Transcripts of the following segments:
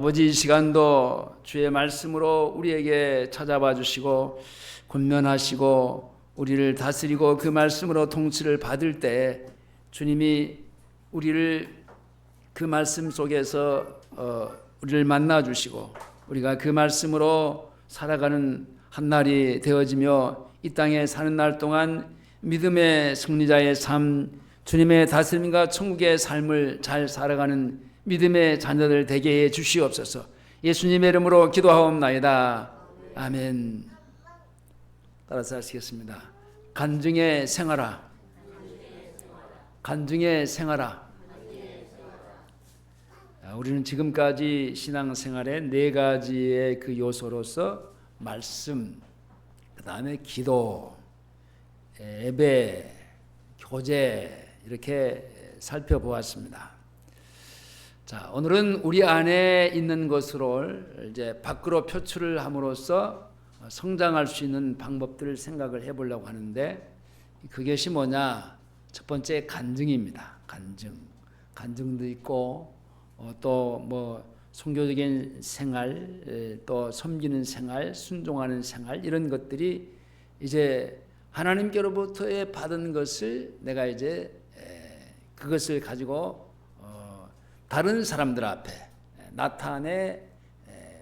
아버지, 이 시간도 주의 말씀으로 우리에게 찾아와 주시고 권면하시고 우리를 다스리고 그 말씀으로 통치를 받을 때 주님이 우리를 그 말씀 속에서 우리를 만나 주시고 우리가 그 말씀으로 살아가는 한 날이 되어지며 이 땅에 사는 날 동안 믿음의 승리자의 삶, 주님의 다스림과 천국의 삶을 잘 살아가는 믿음의 자녀들 되게 해 주시옵소서. 예수님의 이름으로 기도하옵나이다. 아멘. 따라서 하시겠습니다. 간증의 생활아, 간증의 생활아. 우리는 지금까지 신앙생활의 네 가지의 그 요소로서 말씀, 그 다음에 기도, 예배, 교제 이렇게 살펴보았습니다. 자, 오늘은 우리 안에 있는 것으로 이제 밖으로 표출을 함으로써 성장할 수 있는 방법들을 생각을 해보려고 하는데, 그것이 뭐냐? 첫 번째 간증입니다. 간증도 있고 또 뭐 선교적인 생활, 또 섬기는 생활, 순종하는 생활, 이런 것들이 이제 하나님께로부터 받은 것을 내가 이제 그것을 가지고 다른 사람들 앞에 나타내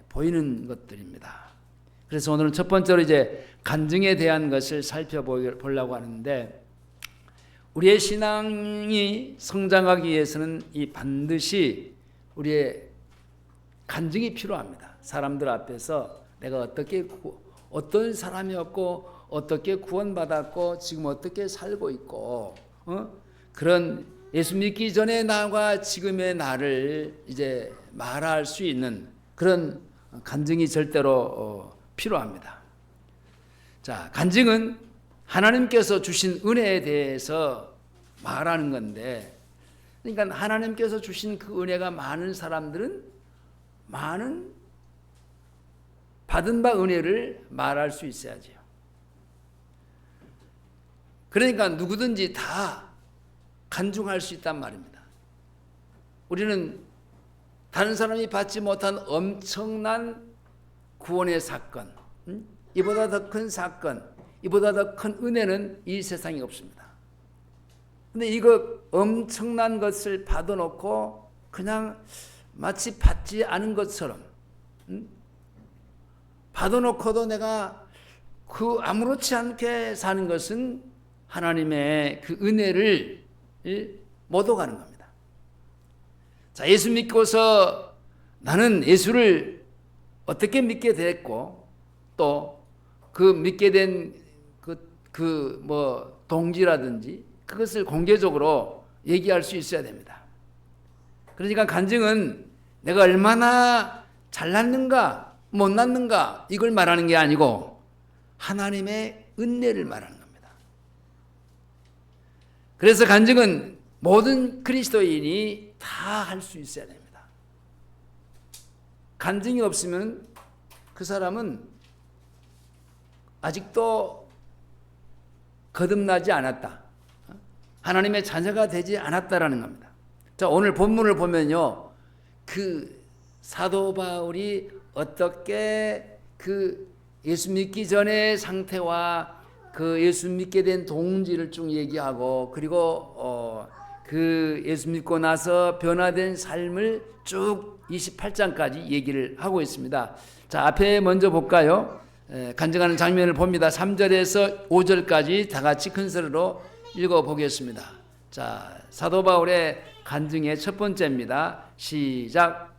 보이는 것들입니다. 그래서 오늘은 첫 번째로 이제 간증에 대한 것을 살펴보려고 하는데, 우리의 신앙이 성장하기 위해서는 이 반드시 우리의 간증이 필요합니다. 사람들 앞에서 내가 어떤 사람이었고 어떻게 구원받았고 지금 어떻게 살고 있고 그런 예수 믿기 전의 나와 지금의 나를 이제 말할 수 있는 그런 간증이 절대로 필요합니다. 자, 간증은 하나님께서 주신 은혜에 대해서 말하는 건데, 그러니까 하나님께서 주신 그 은혜가 많은 사람들은 많은 받은 바 은혜를 말할 수 있어야죠. 그러니까 누구든지 다 간증할 수 있단 말입니다. 우리는 다른 사람이 받지 못한 엄청난 구원의 사건, 이보다 더 큰 사건, 이보다 더 큰 은혜는 이 세상에 없습니다. 근데 이거 엄청난 것을 받아놓고 그냥 마치 받지 않은 것처럼 받아놓고도 내가 그 아무렇지 않게 사는 것은 하나님의 그 은혜를 못 오가는 겁니다. 자, 예수 믿고서 나는 예수를 어떻게 믿게 됐고 또 그 믿게 된 그 동기라든지 그것을 공개적으로 얘기할 수 있어야 됩니다. 그러니까 간증은 내가 얼마나 잘났는가 못났는가 이걸 말하는 게 아니고 하나님의 은혜를 말하는 겁니다. 그래서 간증은 모든 그리스도인이 다 할 수 있어야 됩니다. 간증이 없으면 그 사람은 아직도 거듭나지 않았다, 하나님의 자녀가 되지 않았다라는 겁니다. 자, 오늘 본문을 보면요, 그 사도 바울이 어떻게 그 예수 믿기 전의 상태와 그 예수 믿게 된 동지를 쭉 얘기하고, 그리고 그 예수 믿고 나서 변화된 삶을 쭉 28장까지 얘기를 하고 있습니다. 자, 앞에 먼저 볼까요? 간증하는 장면을 봅니다. 3절에서 5절까지 다 같이 큰 소리로 읽어보겠습니다. 자, 사도 바울의 간증의 첫 번째입니다. 시작.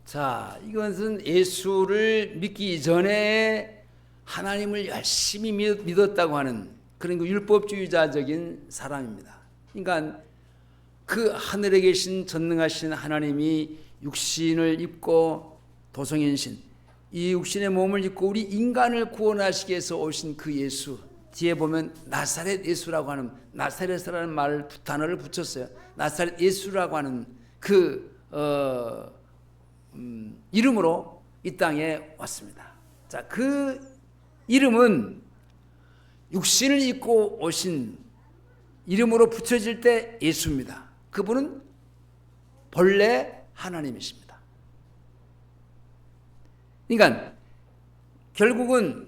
자, 이것은 예수를 믿기 전에 하나님을 열심히 믿었다고 하는 그런 그 율법주의자적인 사람입니다. 그러니까 그 하늘에 계신 전능하신 하나님이 육신을 입고 도성인신, 이 육신의 몸을 입고 우리 인간을 구원하시기 위해서 오신 그 예수, 뒤에 보면 나사렛 예수라고 하는, 나사렛이라는 말 단어를 붙였어요. 나사렛 예수라고 하는 그 이름으로 이 땅에 왔습니다. 자, 그 이름은 육신을 입고 오신 이름으로 붙여질 때 예수입니다. 그분은 본래 하나님이십니다. 그러니까 결국은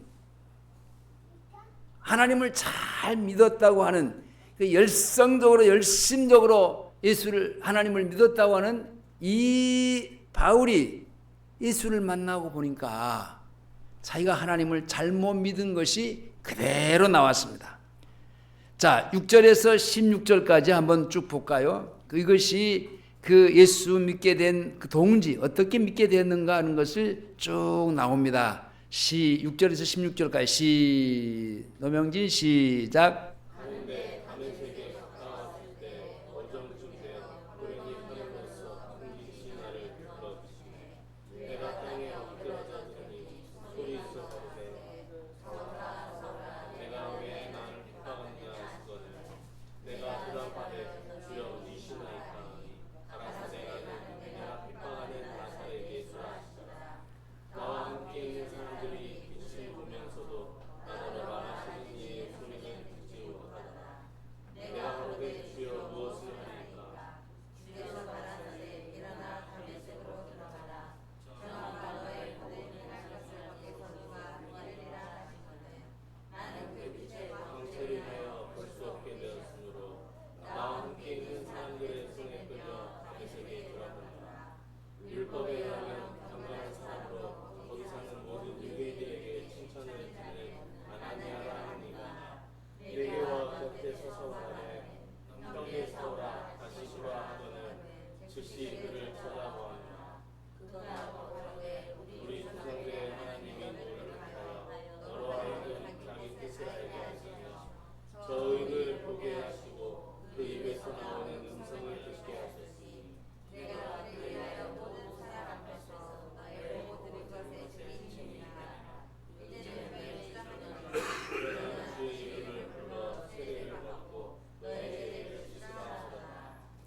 하나님을 잘 믿었다고 하는, 그 열성적으로 열심적으로 예수를, 하나님을 믿었다고 하는 이 바울이 예수를 만나고 보니까 자기가 하나님을 잘못 믿은 것이 그대로 나왔습니다. 자, 6절에서 16절까지 한번 쭉 볼까요? 이것이 그 예수 믿게 된 그 동지, 어떻게 믿게 되었는가 하는 것을 쭉 나옵니다. 6절에서 16절까지 노명진 시작.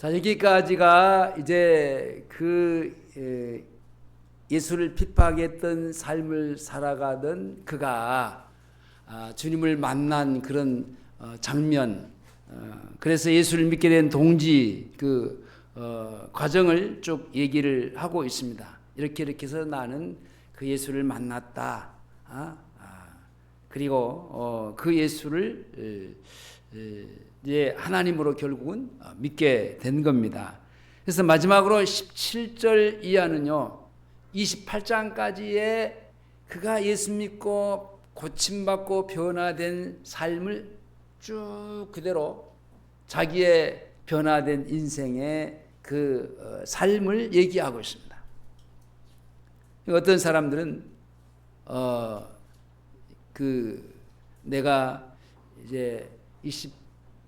자, 여기까지가 이제 그 예수를 핍박했던 삶을 살아가던 그가 주님을 만난 그런 장면, 그래서 예수를 믿게 된 동지 그 과정을 쭉 얘기를 하고 있습니다. 이렇게 해서 나는 그 예수를 만났다. 그리고 그 예수를 이제 하나님으로 결국은 믿게 된 겁니다. 그래서 마지막으로 17절 이하는요, 28장까지의 그가 예수 믿고 고침받고 변화된 삶을 쭉 그대로 자기의 변화된 인생의 그 삶을 얘기하고 있습니다. 어떤 사람들은 그 내가 이제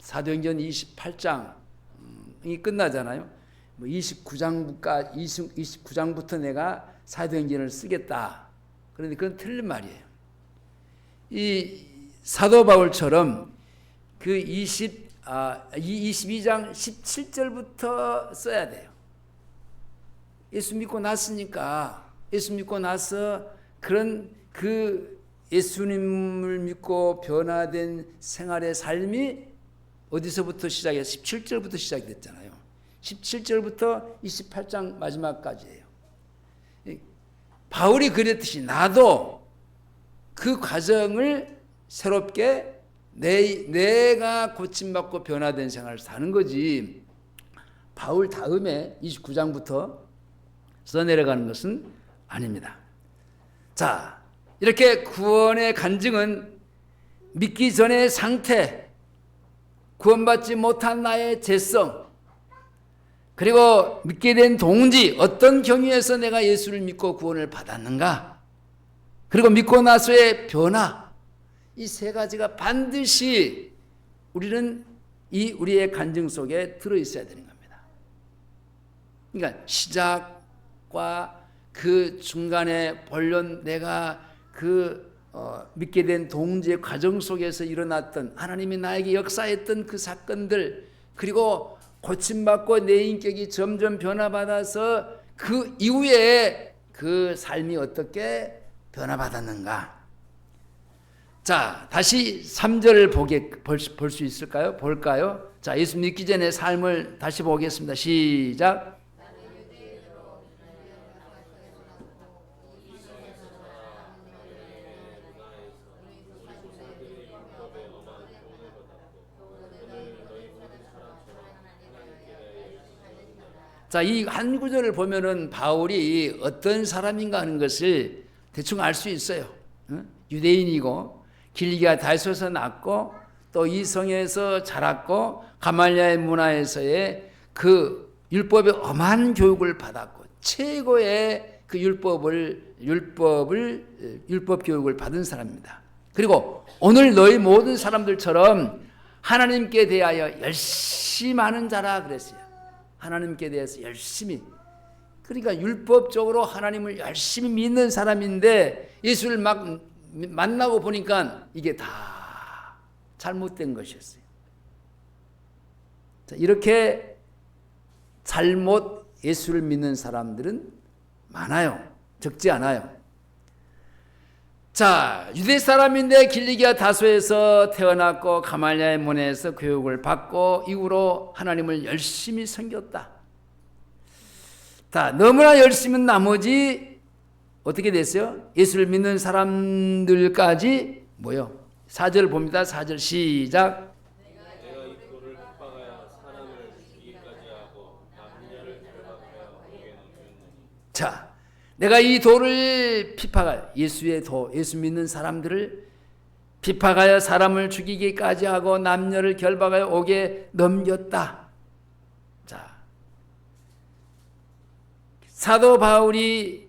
사도행전 28장이 끝나잖아요. 뭐 29장부터 내가 사도행전을 쓰겠다. 그런데 그건 틀린 말이에요. 이 사도 바울처럼 그 22장 17절부터 써야 돼요. 예수 믿고 났으니까, 예수 믿고 나서 그런 그 예수님을 믿고 변화된 생활의 삶이 어디서부터 시작해서 17절부터 시작이 됐잖아요. 17절부터 28장 마지막까지예요. 바울이 그랬듯이 나도 그 과정을 새롭게 내가 고침받고 변화된 생활을 사는 거지, 바울 다음에 29장부터 써내려가는 것은 아닙니다. 자, 이렇게 구원의 간증은 믿기 전의 상태, 구원받지 못한 나의 죄성, 그리고 믿게 된 동지, 어떤 경위에서 내가 예수를 믿고 구원을 받았는가, 그리고 믿고 나서의 변화, 이 세 가지가 반드시 우리는 우리의 간증 속에 들어있어야 되는 겁니다. 그러니까 시작과 그 중간에 본론 내가 믿게 된 동지의 과정 속에서 일어났던 하나님이 나에게 역사했던 그 사건들, 그리고 고침받고 내 인격이 점점 변화받아서 그 이후에 그 삶이 어떻게 변화받았는가. 자, 다시 3절을 볼 수 있을까요? 볼까요? 자, 예수 믿기 전에 삶을 다시 보겠습니다. 시작. 자, 이 한 구절을 보면은 바울이 어떤 사람인가 하는 것을 대충 알 수 있어요. 유대인이고 길리기아 다소에서 났고 또 이 성에서 자랐고 가말리아의 문화에서의 그 율법의 엄한 교육을 받았고 최고의 그 율법 교육을 받은 사람입니다. 그리고 오늘 너희 모든 사람들처럼 하나님께 대하여 열심히 하는 자라 그랬어요. 하나님께 대해서 열심히, 그러니까 율법적으로 하나님을 열심히 믿는 사람인데 예수를 막 만나고 보니까 이게 다 잘못된 것이었어요. 자, 이렇게 잘못 예수를 믿는 사람들은 많아요. 적지 않아요. 자, 유대 사람인데 길리기아 다소에서 태어났고 가말리아의 문화에서 교육을 받고 이후로 하나님을 열심히 섬겼다. 자, 너무나 열심히 나머지 어떻게 됐어요? 예수를 믿는 사람들까지 뭐요? 4절 봅니다. 4절 시작. 내가 이 돌을 핍박하여 사람을 죽이기까지 하고 남녀를 결박하여 옥에 넣었느니. 자, 내가 이 돌을 핍박하여 예수 믿는 사람들을 핍박하여 사람을 죽이기까지 하고 남녀를 결박하여 옥에 넘겼다. 자, 사도 바울이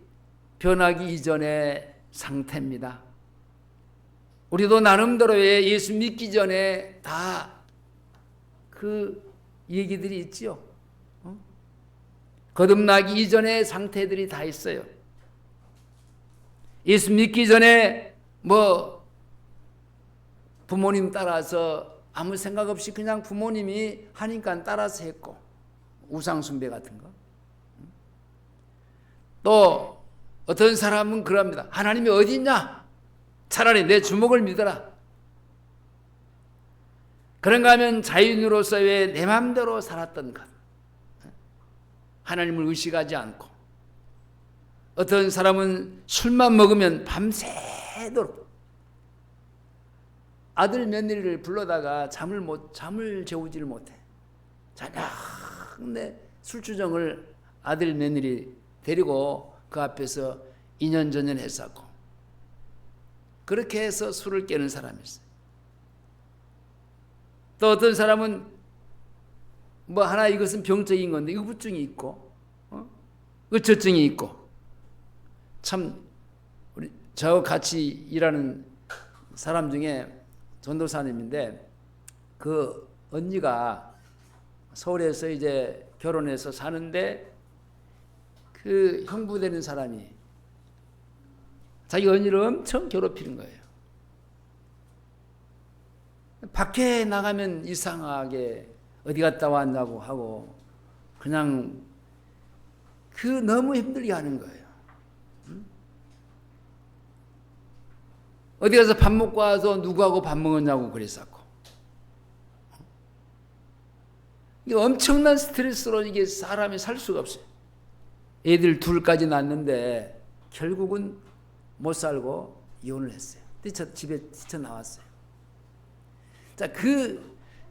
변하기 이전의 상태입니다. 우리도 나름대로의 예수 믿기 전에 다 그 얘기들이 있지요. 거듭나기 이전의 상태들이 다 있어요. 예수 믿기 전에 부모님 따라서 아무 생각 없이 그냥 부모님이 하니까 따라서 했고, 우상 숭배 같은 거. 또 어떤 사람은 그럽니다. 하나님이 어디 있냐? 차라리 내 주먹을 믿어라. 그런가 하면 자유인으로서의 내 마음대로 살았던 것. 하나님을 의식하지 않고, 어떤 사람은 술만 먹으면 밤새도록 아들 며느리를 불러다가 잠을 재우지를 못해. 자녀내 술주정을 아들 며느리 데리고 그 앞에서 인연전연 했었고, 그렇게 해서 술을 깨는 사람이 있어요. 또 어떤 사람은 하나 이것은 병적인 건데 의부증이 있고 의처증이 있고, 참 저하고 같이 일하는 사람 중에 전도사님인데 그 언니가 서울에서 이제 결혼해서 사는데 그 형부 되는 사람이 자기 언니를 엄청 괴롭히는 거예요. 밖에 나가면 이상하게 어디 갔다 왔냐고 하고 그냥 너무 힘들게 하는 거예요. 어디 가서 밥 먹고 와서 누구하고 밥 먹었냐고 그랬었고, 이게 엄청난 스트레스로 이게 사람이 살 수가 없어요. 애들 둘까지 낳았는데 결국은 못 살고 이혼을 했어요. 집에 뛰쳐나왔어요. 자,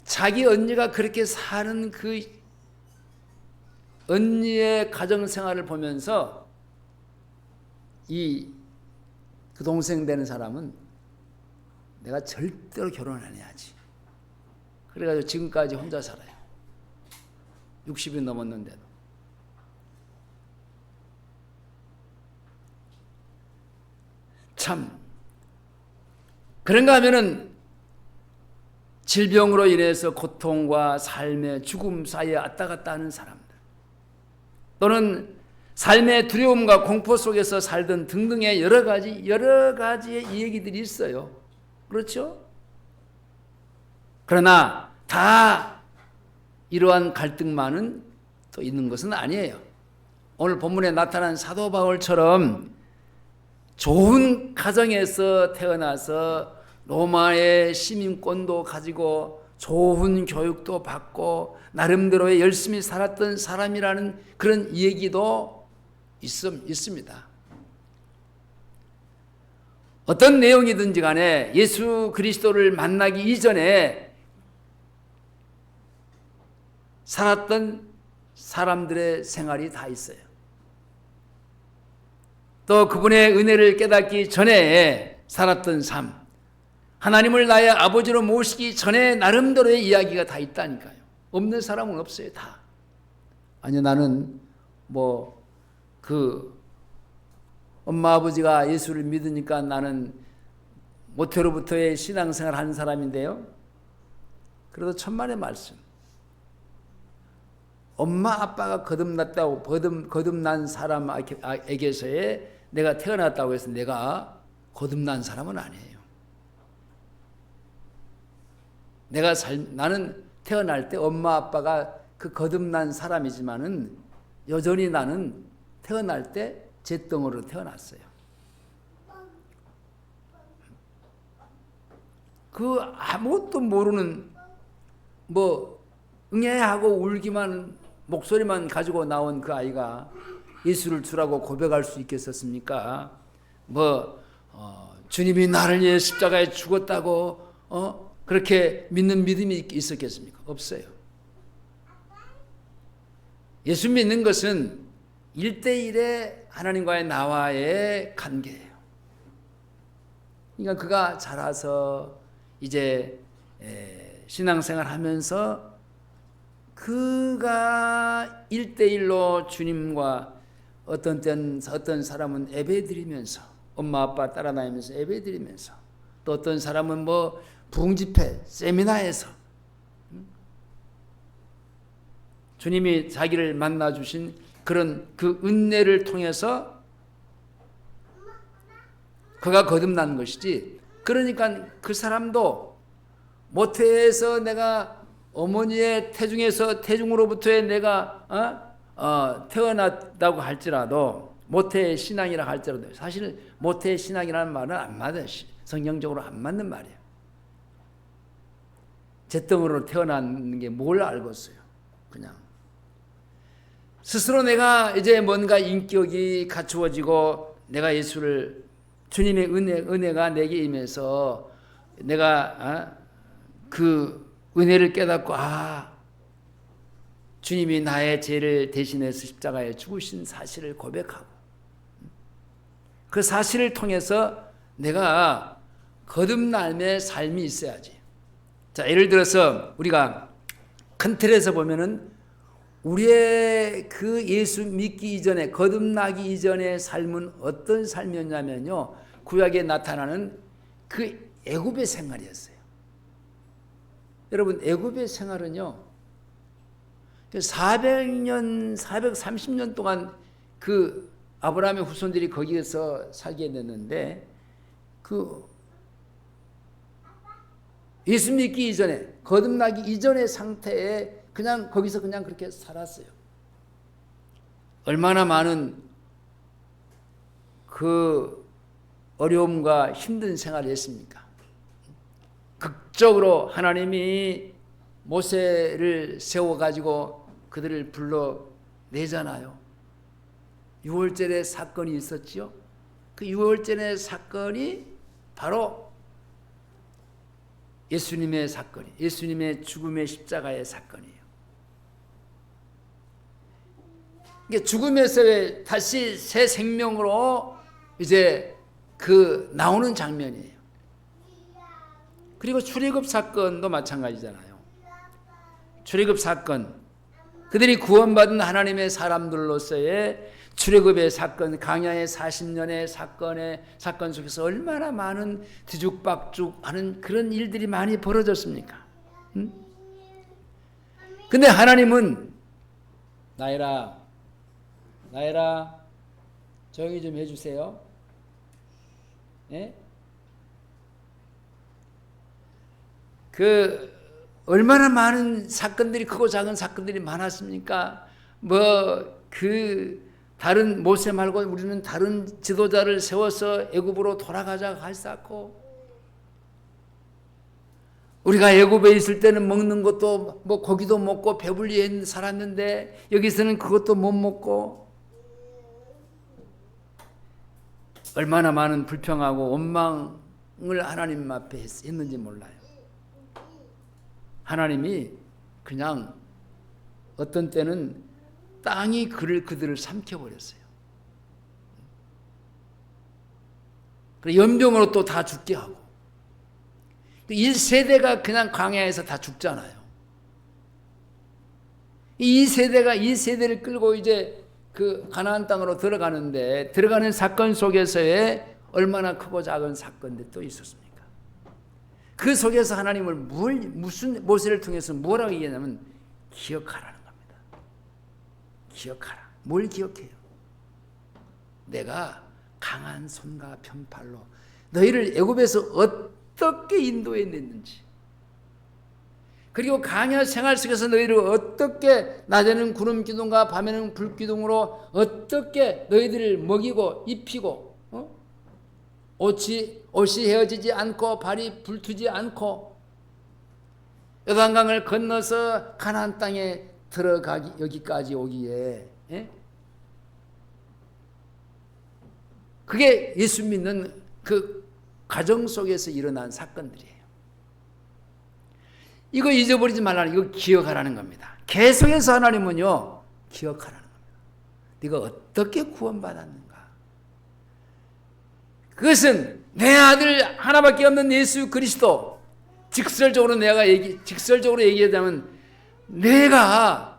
자기 언니가 그렇게 사는 그 언니의 가정생활을 보면서 그 동생 되는 사람은 내가 절대로 결혼 안 해야지. 그래가지고 지금까지 혼자 살아요. 60이 넘었는데도. 참 그런가 하면은 질병으로 인해서 고통과 삶의 죽음 사이에 왔다 갔다 하는 사람들, 또는 삶의 두려움과 공포 속에서 살던 등등의 여러 가지의 이야기들이 있어요. 그렇죠? 그러나 다 이러한 갈등만은 또 있는 것은 아니에요. 오늘 본문에 나타난 사도 바울처럼 좋은 가정에서 태어나서 로마의 시민권도 가지고 좋은 교육도 받고 나름대로의 열심히 살았던 사람이라는 그런 얘기도 있습니다. 어떤 내용이든지 간에 예수 그리스도를 만나기 이전에 살았던 사람들의 생활이 다 있어요. 또 그분의 은혜를 깨닫기 전에 살았던 삶, 하나님을 나의 아버지로 모시기 전에 나름대로의 이야기가 다 있다니까요. 없는 사람은 없어요. 다. 아니, 나는 엄마 아버지가 예수를 믿으니까 나는 모태로부터의 신앙생활 하는 사람인데요. 그래도 천만의 말씀. 엄마 아빠가 거듭났다고 거듭난 사람에게서의 내가 태어났다고 해서 내가 거듭난 사람은 아니에요. 나는 태어날 때 엄마 아빠가 그 거듭난 사람이지만은 여전히 나는 태어날 때 잿덩어리로 태어났어요. 그 아무것도 모르는 응애하고 울기만 목소리만 가지고 나온 그 아이가 예수를 주라고 고백할 수 있겠었습니까? 주님이 나를 위해 십자가에 죽었다고 그렇게 믿는 믿음이 있었겠습니까? 없어요. 예수 믿는 것은 1대1의 하나님과의 나와의 관계예요. 그러니까 그가 자라서 이제 신앙생활 하면서 그가 1대1로 주님과 어떤 사람은 예배드리면서 엄마 아빠 따라다니면서 예배드리면서 또 어떤 사람은 부흥집회 세미나에서 주님이 자기를 만나 주신 그런 그 은혜를 통해서 그가 거듭난 것이지. 그러니까 그 사람도 모태에서 내가 어머니의 태중으로부터의 내가 태어났다고 할지라도 모태의 신앙이라 할지라도 사실 모태의 신앙이라는 말은 안 맞아요. 성경적으로 안 맞는 말이에요. 잿덩어리로 태어나는 게 뭘 알겠어요. 그냥 스스로 내가 이제 뭔가 인격이 갖추어지고 내가 주님의 은혜가 내게 임해서 내가 그 은혜를 깨닫고 주님이 나의 죄를 대신해서 십자가에 죽으신 사실을 고백하고 그 사실을 통해서 내가 거듭남의 삶이 있어야지. 자, 예를 들어서 우리가 큰 틀에서 보면은 우리의 그 예수 믿기 이전에 거듭나기 이전의 삶은 어떤 삶이었냐면요, 구약에 나타나는 그 애굽의 생활이었어요. 여러분, 애굽의 생활은요 400년 430년 동안 그 아브라함의 후손들이 거기에서 살게 됐는데 그 예수 믿기 이전에 거듭나기 이전의 상태에 그냥 거기서 그냥 그렇게 살았어요. 얼마나 많은 그 어려움과 힘든 생활을 했습니까? 극적으로 하나님이 모세를 세워가지고 그들을 불러내잖아요. 유월절의 사건이 있었지요. 그 유월절의 사건이 바로 예수님의 사건이, 예수님의 죽음의 십자가의 사건이에요. 이게 죽음에서 다시 새 생명으로 이제 그 나오는 장면이에요. 그리고 출애굽 사건도 마찬가지잖아요. 출애굽 사건, 그들이 구원받은 하나님의 사람들로서의 출애굽의 사건, 광야의 40년의 사건 속에서 얼마나 많은 뒤죽박죽하는 그런 일들이 많이 벌어졌습니까? 응? 근데 하나님은 나엘아 조용히 좀 해주세요. 예? 얼마나 많은 사건들이, 크고 작은 사건들이 많았습니까? 다른 모세 말고 우리는 다른 지도자를 세워서 애굽으로 돌아가자 할쌌고, 우리가 애굽에 있을 때는 먹는 것도 고기도 먹고 배불리 살았는데 여기서는 그것도 못 먹고, 얼마나 많은 불평하고 원망을 하나님 앞에 했는지 몰라요. 하나님이 그냥 어떤 때는 땅이 그들을 삼켜버렸어요. 그리고 연병으로 또 다 죽게 하고, 1세대가 그냥 광야에서 다 죽잖아요. 이 세대를 끌고 이제 그 가나안 땅으로 들어가는 사건 속에서의 얼마나 크고 작은 사건들이 또 있었습니까? 그 속에서 하나님을 무슨 모세를 통해서 뭐라고 얘기하냐면 기억하라는 겁니다. 기억하라. 뭘 기억해요? 내가 강한 손과 편팔로 너희를 애굽에서 어떻게 인도해냈는지, 그리고 광야 생활 속에서 너희를 어떻게 낮에는 구름 기둥과 밤에는 불 기둥으로 어떻게 너희들을 먹이고 입히고, 옷이 헤어지지 않고 발이 불투지 않고 요단강을 건너서 가나안 땅에 들어가기, 여기까지 오기에, 그게 예수 믿는 그 가정 속에서 일어난 사건들이에요. 이거 잊어버리지 말라는, 이거 기억하라는 겁니다. 계속해서 하나님은요, 기억하라는 겁니다. 네가 어떻게 구원받았는가? 그것은 내 아들 하나밖에 없는 예수 그리스도, 직설적으로 얘기하자면 내가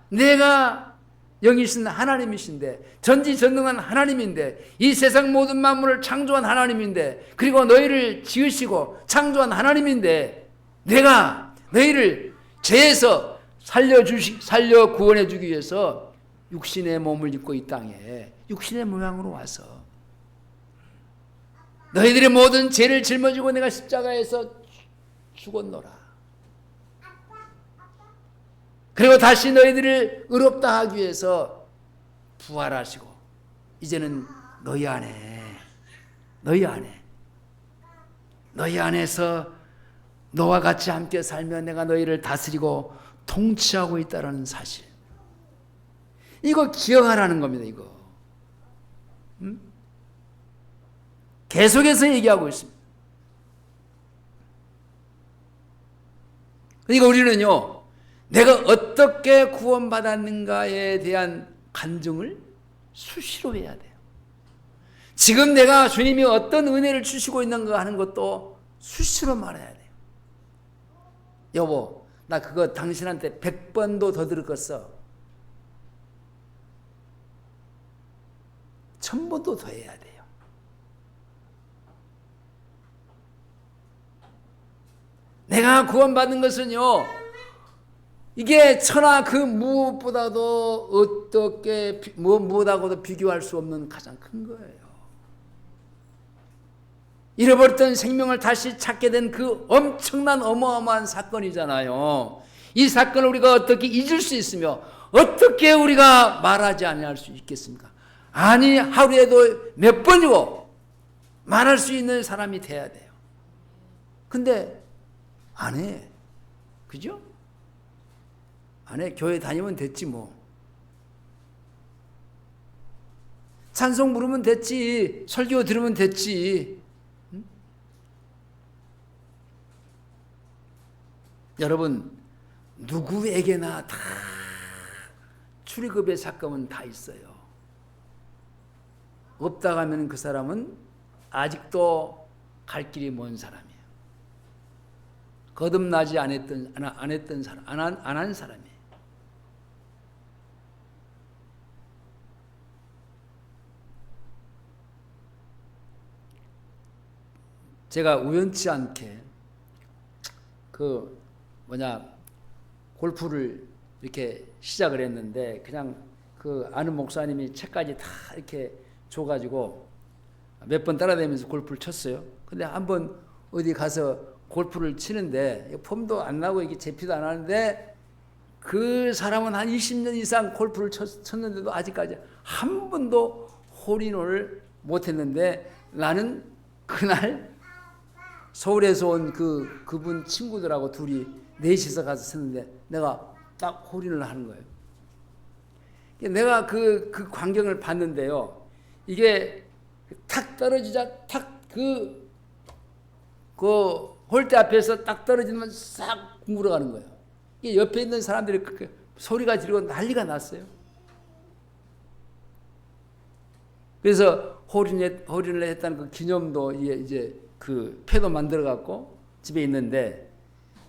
영이신 하나님이신데, 전지전능한 하나님인데, 이 세상 모든 만물을 창조한 하나님인데, 그리고 너희를 지으시고 창조한 하나님인데, 내가 너희를 죄에서 살려 구원해 주기 위해서 육신의 몸을 입고 이 땅에 육신의 모양으로 와서 너희들의 모든 죄를 짊어지고 내가 십자가에서 죽었노라. 그리고 다시 너희들을 의롭다 하기 위해서 부활하시고, 이제는 너희 안에서 너와 같이 함께 살며 내가 너희를 다스리고 통치하고 있다는 사실, 이거 기억하라는 겁니다. 이거 계속해서 얘기하고 있습니다. 그러니까 우리는요, 내가 어떻게 구원받았는가에 대한 간증을 수시로 해야 돼요. 지금 내가 주님이 어떤 은혜를 주시고 있는가 하는 것도 수시로 말해야 돼요. 여보, 나 그거 당신한테 100번도 더 들었겠어. 1000번도 더 해야 돼요. 내가 구원받은 것은요, 이게 천하 그 무엇보다도 무엇하고도 비교할 수 없는 가장 큰 거예요. 잃어버렸던 생명을 다시 찾게 된 그 엄청난 어마어마한 사건이잖아요. 이 사건을 우리가 어떻게 잊을 수 있으며 어떻게 우리가 말하지 아니할 수 있겠습니까? 아니, 하루에도 몇 번이고 말할 수 있는 사람이 돼야 돼요. 근데 안 해. 그죠? 안 해. 교회 다니면 됐지 뭐. 찬송 부르면 됐지. 설교 들으면 됐지. 응? 여러분, 누구에게나 다 출애굽의 사건은 다 있어요. 없다고 하면 그 사람은 아직도 갈 길이 먼 사람이에요. 거듭나지 안 한 사람이에요. 제가 우연치 않게 골프를 이렇게 시작을 했는데 그냥 그 아는 목사님이 책까지 다 이렇게 줘가지고 몇 번 따라다니면서 골프를 쳤어요. 근데 한번 어디 가서 골프를 치는데 폼도 안 나고 이게 제피도 안 하는데 그 사람은 한 20년 이상 골프를 쳤는데도 아직까지 한 번도 홀인원을 못했는데 나는 그날 서울에서 온 그분 친구들하고 둘이 넷이서 가서 쳤는데 내가 딱 홀인을 하는 거예요. 내가 그 광경을 봤는데요. 이게 탁 떨어지자 탁 홀대 앞에서 딱 떨어지면 싹 물어가는 거예요. 이게 옆에 있는 사람들이 소리가 지르고 난리가 났어요. 그래서 홀인을 했다는 그 기념도 이제 그 패도 만들어 갖고 집에 있는데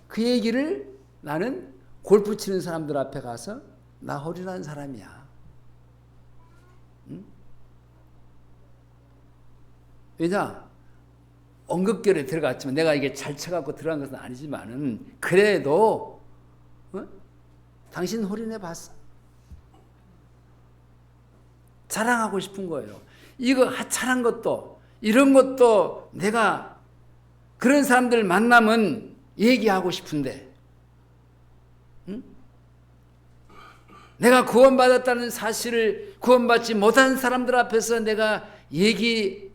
그 얘기를 나는 골프 치는 사람들 앞에 가서 나 홀인한 사람이야. 응? 왜냐? 언급결에 들어갔지만 내가 이게 잘 쳐갖고 들어간 것은 아니지만은 그래도 당신 홀인해 봤어? 자랑하고 싶은 거예요. 이거 하찮은 것도 이런 것도 내가 그런 사람들 만나면 얘기하고 싶은데 내가 구원받았다는 사실을 구원받지 못한 사람들 앞에서 내가 얘기하지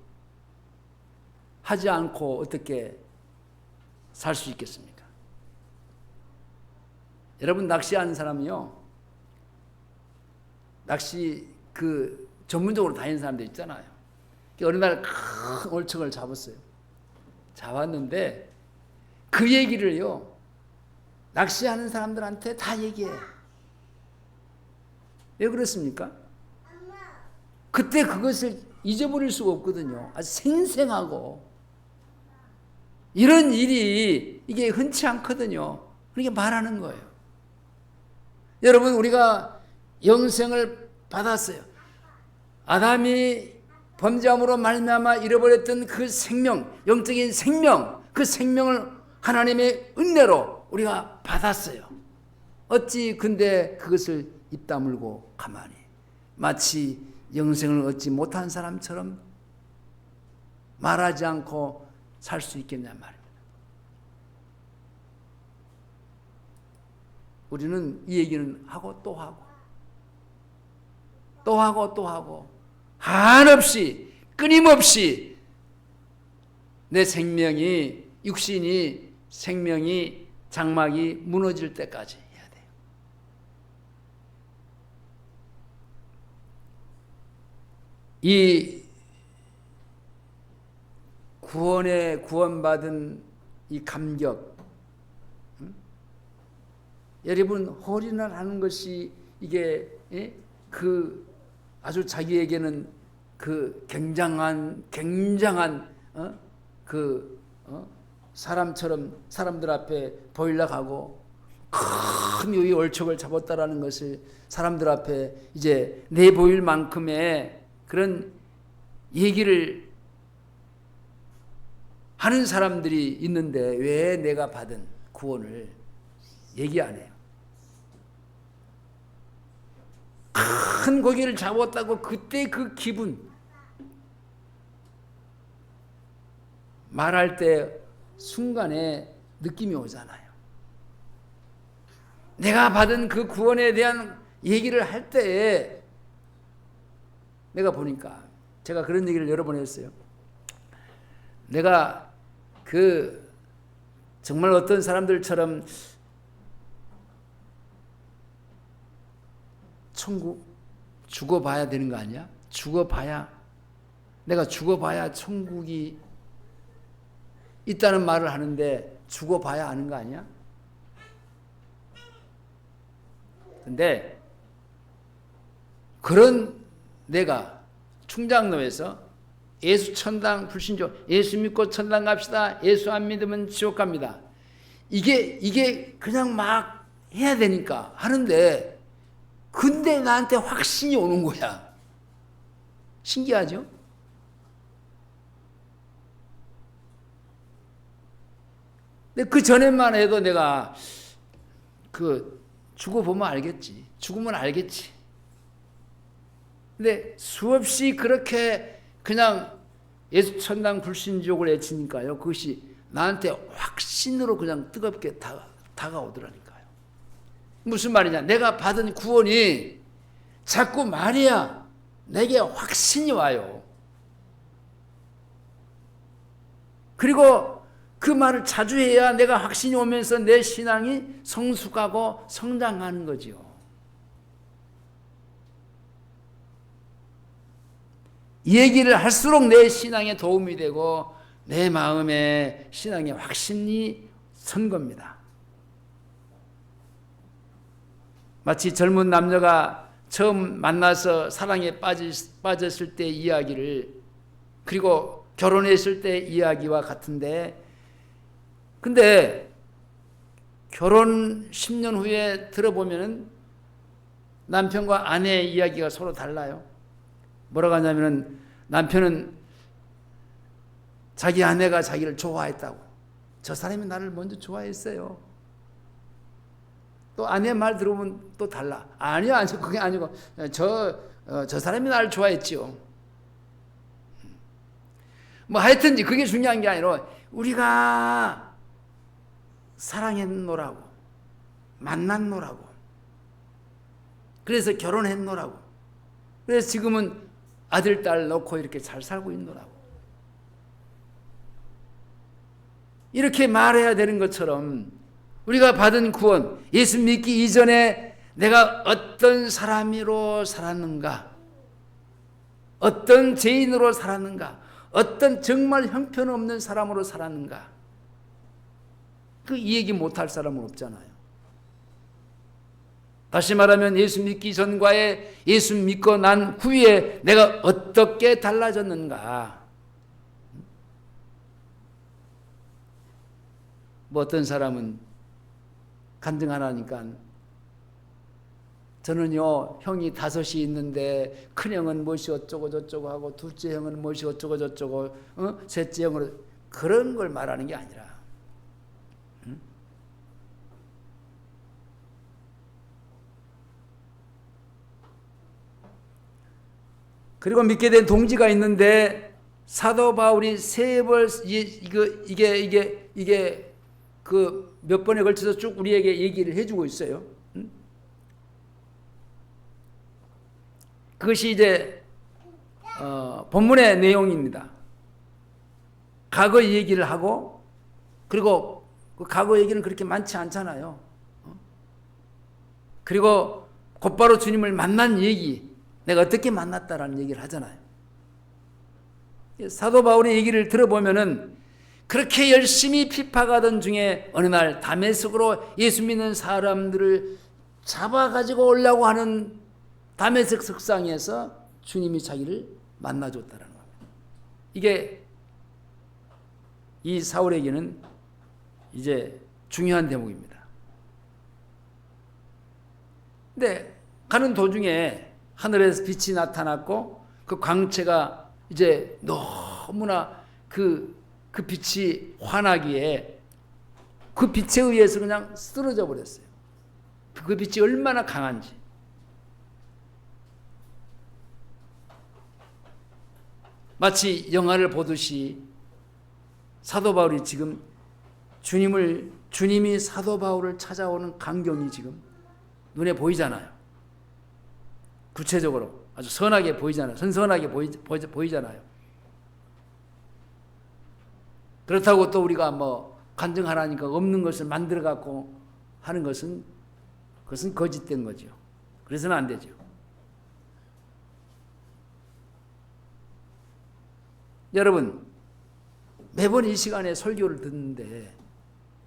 않고 어떻게 살 수 있겠습니까? 여러분 낚시하는 사람이요. 낚시 전문적으로 다니는 사람들 있잖아요. 어느 날 큰 올척을 잡았어요. 잡았는데 그 얘기를요. 낚시하는 사람들한테 다 얘기해요. 왜 그렇습니까? 그때 그것을 잊어버릴 수가 없거든요. 아주 생생하고 이런 일이 이게 흔치 않거든요. 그렇게 말하는 거예요. 여러분 우리가 영생을 받았어요. 아담이 범죄함으로 말미암아 잃어버렸던 그 생명, 영적인 생명, 그 생명을 하나님의 은혜로 우리가 받았어요. 어찌 근데 그것을 입 다물고 가만히 마치 영생을 얻지 못한 사람처럼 말하지 않고 살 수 있겠냐 말입니다. 우리는 이 얘기는 하고 또 하고 또 하고 또 하고 한없이 끊임없이 내 생명이 육신이 생명이 장막이 무너질 때까지 해야 돼요. 이 구원받은 이 감격, 여러분 홀인을 하는 것이 이게 아주 자기에게는 그 굉장한 사람처럼 사람들 앞에 보이려고 하고 큰 요의 얼척을 잡았다라는 것을 사람들 앞에 이제 내보일 만큼의 그런 얘기를 하는 사람들이 있는데 왜 내가 받은 구원을 얘기 안 해요? 큰 고기를 잡았다고 그때 그 기분 말할 때 순간에 느낌이 오잖아요. 내가 받은 그 구원에 대한 얘기를 할 때에 내가 보니까 제가 그런 얘기를 여러 번 했어요. 내가 정말 어떤 사람들처럼 천국 죽어봐야 되는 거 아니야? 내가 죽어봐야 천국이 있다는 말을 하는데 죽어봐야 아는 거 아니야? 근데 그런 내가 충장로에서 예수 천당 불신조 예수 믿고 천당 갑시다. 예수 안 믿으면 지옥 갑니다. 이게 그냥 막 해야 되니까 하는데 근데 나한테 확신이 오는 거야. 신기하죠? 근데 그 전에만 해도 내가 죽어보면 알겠지. 죽으면 알겠지. 근데 수없이 그렇게 그냥 예수 천당 불신족을 외치니까요. 그것이 나한테 확신으로 그냥 뜨겁게 다가오더라니까요. 무슨 말이냐. 내가 받은 구원이 자꾸 말이야 내게 확신이 와요. 그리고 그 말을 자주 해야 내가 확신이 오면서 내 신앙이 성숙하고 성장하는 거지요. 이 얘기를 할수록 내 신앙에 도움이 되고 내 마음에 신앙의 확신이 선 겁니다. 마치 젊은 남녀가 처음 만나서 사랑에 빠졌을 때 이야기를 그리고 결혼했을 때 이야기와 같은데 근데 결혼 10년 후에 들어보면 남편과 아내의 이야기가 서로 달라요. 뭐라고 하냐면 남편은 자기 아내가 자기를 좋아했다고. 저 사람이 나를 먼저 좋아했어요. 또 아내 말 들어보면 또 달라. 아니요, 그게 아니고 저 사람이 나를 좋아했지요. 뭐 하여튼 그게 중요한 게 아니라 우리가 사랑했노라고 만났노라고 그래서 결혼했노라고 그래서 지금은 아들 딸 놓고 이렇게 잘 살고 있노라고 이렇게 말해야 되는 것처럼 우리가 받은 구원 예수 믿기 이전에 내가 어떤 사람으로 살았는가 어떤 죄인으로 살았는가 어떤 정말 형편없는 사람으로 살았는가 이 얘기 못할 사람은 없잖아요. 다시 말하면 예수 믿기 전과의 예수 믿고 난 후에 내가 어떻게 달라졌는가. 뭐 어떤 사람은 간증하라니까 저는요 형이 5이 있는데 큰형은 무엇이 어쩌고 저쩌고 하고 둘째 형은 무엇이 어쩌고 저쩌고 셋째 형은 그런 걸 말하는 게 아니라 그리고 믿게 된 동지가 있는데 사도 바울이 3번 이게 그 몇 번에 걸쳐서 쭉 우리에게 얘기를 해주고 있어요. 그것이 이제 본문의 내용입니다. 과거 얘기를 하고 그리고 그 과거 얘기는 그렇게 많지 않잖아요. 그리고 곧바로 주님을 만난 얘기 내가 어떻게 만났다라는 얘기를 하잖아요. 사도 바울의 얘기를 들어보면은 그렇게 열심히 핍박하던 중에 어느 날 다메섹으로 예수 믿는 사람들을 잡아가지고 오려고 하는 다메섹 석상에서 주님이 자기를 만나줬다는 겁니다. 이게 이 사울에게는 이제 중요한 대목입니다. 근데 가는 도중에 하늘에서 빛이 나타났고 그 광채가 이제 너무나 그 빛이 환하기에 그 빛에 의해서 그냥 쓰러져 버렸어요. 그 빛이 얼마나 강한지. 마치 영화를 보듯이 사도 바울이 지금 주님이 사도 바울을 찾아오는 광경이 지금 눈에 보이잖아요. 구체적으로 아주 선하게 보이잖아요. 선선하게 보이잖아요. 그렇다고 또 우리가 뭐 간증하라니까 없는 것을 만들어 갖고 하는 것은 그것은 거짓된 거죠. 그래서는 안 되죠. 여러분 매번 이 시간에 설교를 듣는데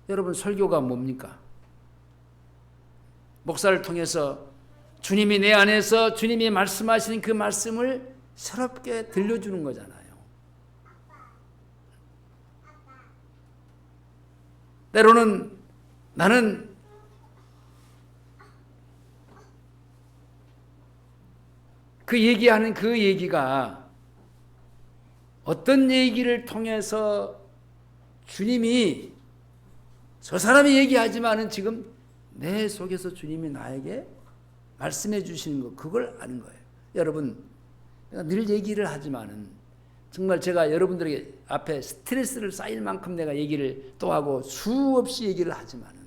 여러분 설교가 뭡니까? 목사를 통해서 주님이 내 안에서 주님이 말씀하시는 그 말씀을 새롭게 들려주는 거잖아요. 때로는 나는 그 얘기하는 그 얘기가 어떤 얘기를 통해서 주님이 저 사람이 얘기하지만은 지금 내 속에서 주님이 나에게 말씀해 주시는 거, 그걸 아는 거예요. 여러분, 내가 늘 얘기를 하지만은 정말 제가 여러분들에게 앞에 스트레스를 쌓일 만큼 내가 얘기를 또 하고 수없이 얘기를 하지만은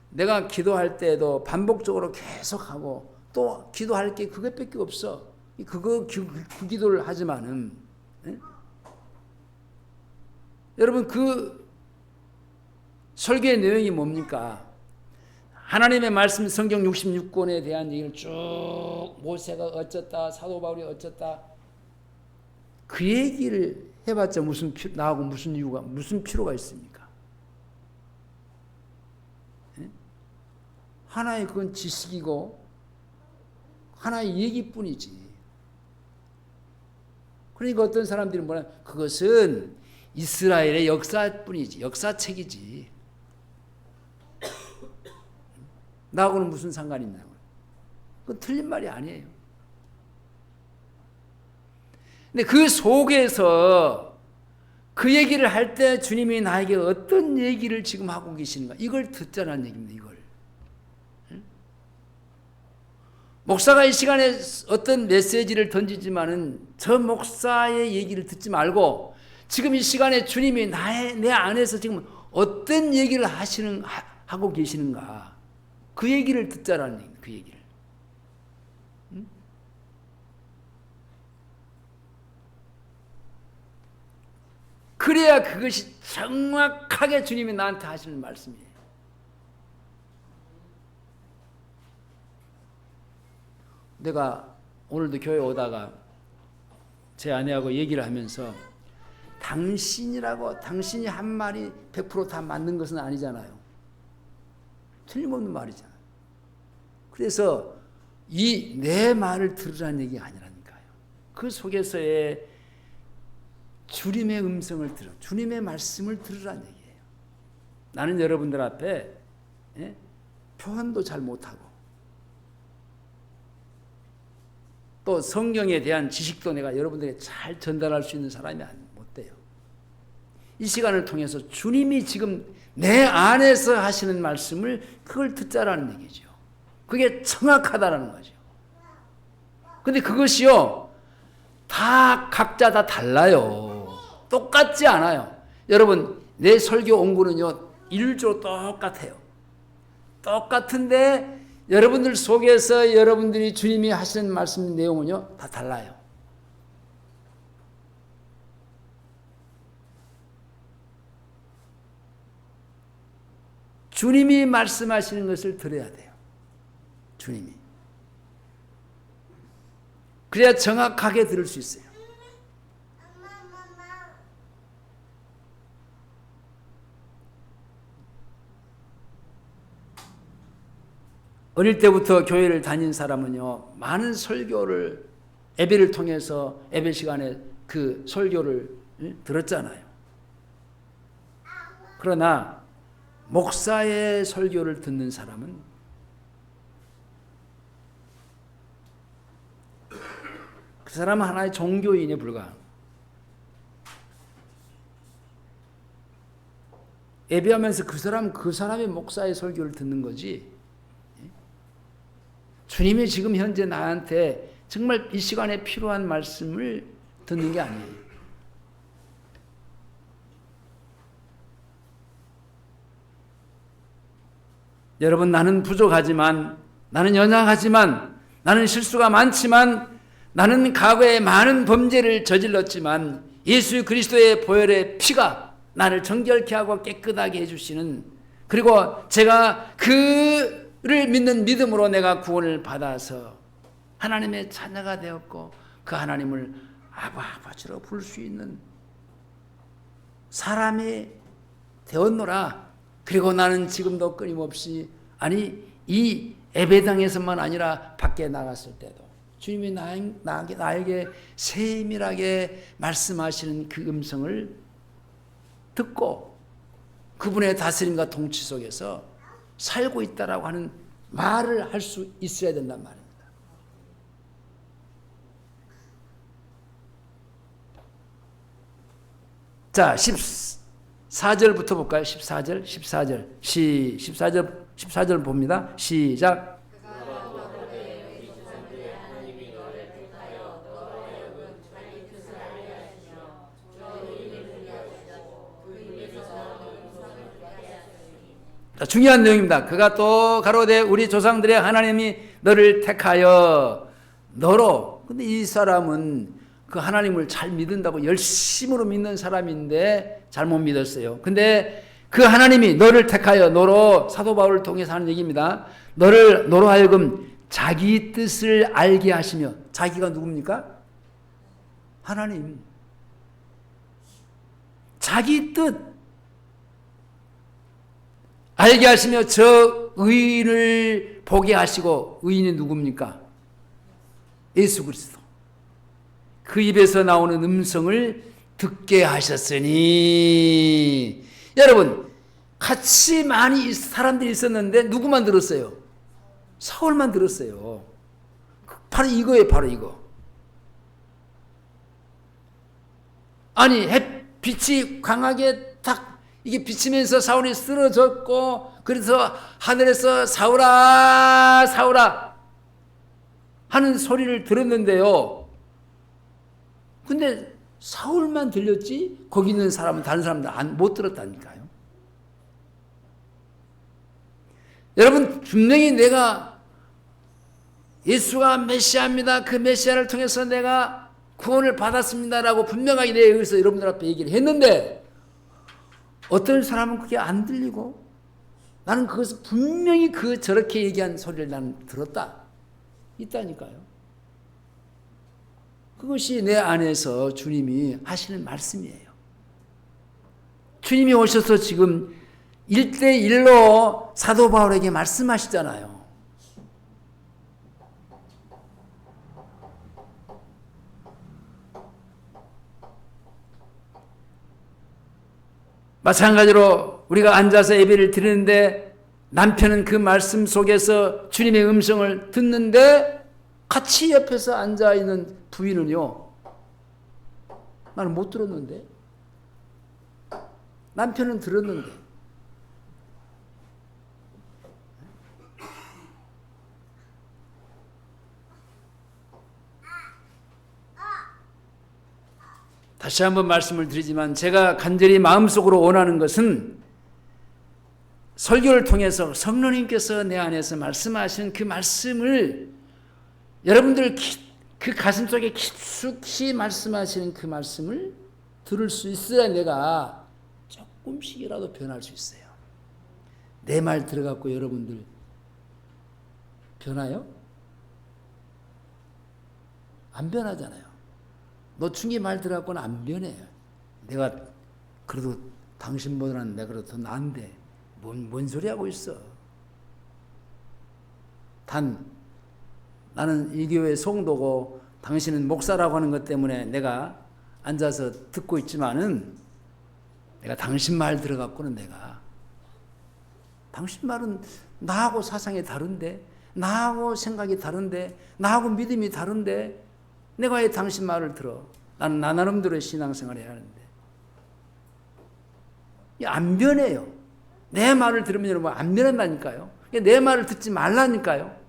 내가 기도할 때에도 반복적으로 계속하고 또 기도할 게 그것밖에 없어. 그 기도를 하지만은 여러분, 그 설교의 내용이 뭡니까? 하나님의 말씀 성경 66권에 대한 얘기를 쭉 모세가 어쩌다 사도 바울이 어쩌다 그 얘기를 해봤자 나하고 무슨 이유가 무슨 필요가 있습니까? 하나의 그건 지식이고 하나의 얘기뿐이지. 그러니까 어떤 사람들이 뭐냐, 그것은 이스라엘의 역사뿐이지, 역사책이지. 나하고는 무슨 상관이 있냐고. 그건 틀린 말이 아니에요. 근데 그 속에서 그 얘기를 할 때 주님이 나에게 어떤 얘기를 지금 하고 계시는가, 이걸 듣자는 얘기입니다. 이걸. 목사가 이 시간에 어떤 메시지를 던지지만은 저 목사의 얘기를 듣지 말고 지금 이 시간에 주님이 내 안에서 지금 어떤 얘기를 하고 계시는가, 그 얘기를 듣자라는 얘기입니다. 그 얘기를. 그래야 그것이 정확하게 주님이 나한테 하시는 말씀이에요. 내가 오늘도 교회 오다가 제 아내하고 얘기를 하면서 당신이 한 말이 100% 다 맞는 것은 아니잖아요. 틀림없는 말이잖아요. 그래서 이 내 말을 들으라는 얘기가 아니라니까요. 그 속에서의 주님의 음성을 들어, 주님의 말씀을 들으라는 얘기예요. 나는 여러분들 앞에 표현도 잘 못하고 또 성경에 대한 지식도 내가 여러분들에게 잘 전달할 수 있는 사람이 못 돼요. 이 시간을 통해서 주님이 지금 내 안에서 하시는 말씀을 그걸 듣자라는 얘기죠. 그게 정확하다라는 거죠. 근데 그것이요, 다 각자 다 달라요. 똑같지 않아요. 여러분, 내 설교 온구는요 1조 똑같아요. 똑같은데 여러분들 속에서 여러분들이 주님이 하시는 말씀 내용은요 다 달라요. 주님이 말씀하시는 것을 들어야 돼요. 주님이. 그래야 정확하게 들을 수 있어요. 어릴 때부터 교회를 다닌 사람은요, 많은 설교를 예배를 통해서 예배 시간에 그 설교를 들었잖아요. 그러나 목사의 설교를 듣는 사람은 그 사람은 하나의 종교인에 불과한, 예배하면서 그 사람의 목사의 설교를 듣는 거지, 주님이 지금 현재 나한테 정말 이 시간에 필요한 말씀을 듣는 게 아니에요. 여러분, 나는 부족하지만, 나는 연약하지만, 나는 실수가 많지만, 나는 과거에 많은 범죄를 저질렀지만 예수 그리스도의 보혈의 피가 나를 정결케 하고 깨끗하게 해주시는, 그리고 제가 그를 믿는 믿음으로 내가 구원을 받아서 하나님의 자녀가 되었고 그 하나님을 아버지로 부를 수 있는 사람이 되었노라. 그리고 나는 지금도 끊임없이, 아니 이 예배당에서만 아니라 밖에 나갔을 때도 주님이 나에게 세밀하게 말씀하시는 그 음성을 듣고 그분의 다스림과 통치 속에서 살고 있다라고 하는 말을 할 수 있어야 된단 말입니다. 자, 14절부터 볼까요? 14절. 14절 봅니다. 시작. 자, 중요한 내용입니다. 그가 또 가로되 우리 조상들의 하나님이 너를 택하여 너로. 근데 이 사람은 그 하나님을 잘 믿는다고 열심으로 믿는 사람인데 잘못 믿었어요. 근데 그 하나님이 너를 택하여 너로, 사도 바울을 통해서 하는 얘기입니다. 너로 하여금 자기 뜻을 알게 하시며, 자기가 누굽니까? 하나님. 자기 뜻 알게 하시며 저 의인을 보게 하시고, 의인이 누굽니까? 예수 그리스도. 그 입에서 나오는 음성을 듣게 하셨으니. 여러분, 같이 많이 사람들이 있었는데 누구만 들었어요? 사울만 들었어요. 바로 이거예요, 바로 이거. 아니, 햇빛이 강하게 딱 이게 비치면서 사울이 쓰러졌고, 그래서 하늘에서 사울아, 사울아 하는 소리를 들었는데요. 근데 사울만 들렸지 거기 있는 사람은, 다른 사람들 못 들었다니까요. 여러분, 분명히 내가 예수가 메시아입니다, 그 메시아를 통해서 내가 구원을 받았습니다라고 분명하게 내가 여기서 여러분들 앞에 얘기를 했는데, 어떤 사람은 그게 안 들리고, 나는 그것을 분명히 저렇게 얘기한 소리를 나는 들었다, 있다니까요. 그것이 내 안에서 주님이 하시는 말씀이에요. 주님이 오셔서 지금 1대1로 사도 바울에게 말씀하시잖아요. 마찬가지로 우리가 앉아서 예배를 드리는데 남편은 그 말씀 속에서 주님의 음성을 듣는데, 같이 옆에서 앉아있는 부인은요, 나는 못 들었는데, 남편은 들었는데. 다시 한번 말씀을 드리지만, 제가 간절히 마음속으로 원하는 것은 설교를 통해서 성령님께서 내 안에서 말씀하시는 그 말씀을, 여러분들 그 가슴 속에 깊숙이 말씀하시는 그 말씀을 들을 수 있어야 내가 조금씩이라도 변할 수 있어요. 내 말 들어갖고 여러분들 변해요? 안 변하잖아요. 노충이 말 들어갖고는 안 변해요. 내가 그래도 당신보다는 내가 그래도 더 나은데 뭔 소리 하고 있어. 단 나는 이 교회 성도고 당신은 목사라고 하는 것 때문에 내가 앉아서 듣고 있지만은, 내가 당신 말 들어갖고는 내가, 당신 말은 나하고 사상이 다른데, 나하고 생각이 다른데, 나하고 믿음이 다른데 내가 왜 당신 말을 들어? 나는 나 나름대로의 신앙생활을 해야 하는데. 안 변해요. 내 말을 들으면 여러분 안 변한다니까요. 내 말을 듣지 말라니까요.